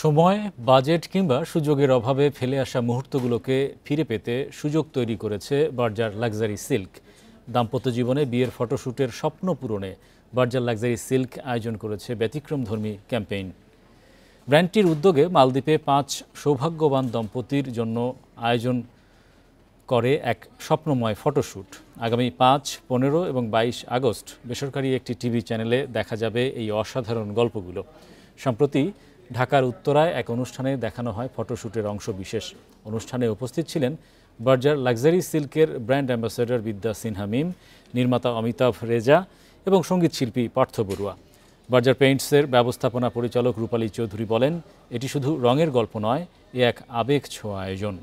সময়, বাজেট কিংবা সুযোগের অভাবে ফেলে আসা মুহূর্তগুলোকে ফিরে পেতে সুযোগ তৈরি করেছে বার্জার লাক্সারি সিল্ক। দাম্পত্য জীবনে বিয়ের ফটোশ্যুটের স্বপ্ন পূরণে বার্জার লাক্সারি সিল্ক আয়োজন করেছে ব্যতিক্রমধর্মী ক্যাম্পেইন। ব্র্যান্ডটির উদ্যোগে মালদ্বীপে 5 সৌভাগ্যবান দম্পতির জন্য আয়োজন করে এক স্বপ্নময় ফটোশ্যুট। আগামী 5, 15 এবং 22 আগস্ট বেসরকারি একটি টিভি চ্যানেলে দেখা যাবে এই অসাধারণ গল্পগুলো। সম্প্রতি ঢাকার উত্তরায় এক অনুষ্ঠানে দেখানো হয় ফটোশ্যুটের অংশ বিশেষ। অনুষ্ঠানে উপস্থিত ছিলেন বার্জার লাক্সারি সিল্কের ব্র্যান্ড অ্যাম্বাসেডর বিদ্যা সিনহা মিম, নির্মাতা অমিতাভ রেজা এবং সঙ্গীতশিল্পী পার্থ বড়ুয়া। বার্জার পেইন্টসের ব্যবস্থাপনা পরিচালক রূপালী চৌধুরী বলেন, এটি শুধু রঙের গল্প নয়, এ এক আবেগ ছোঁয়া আয়োজন।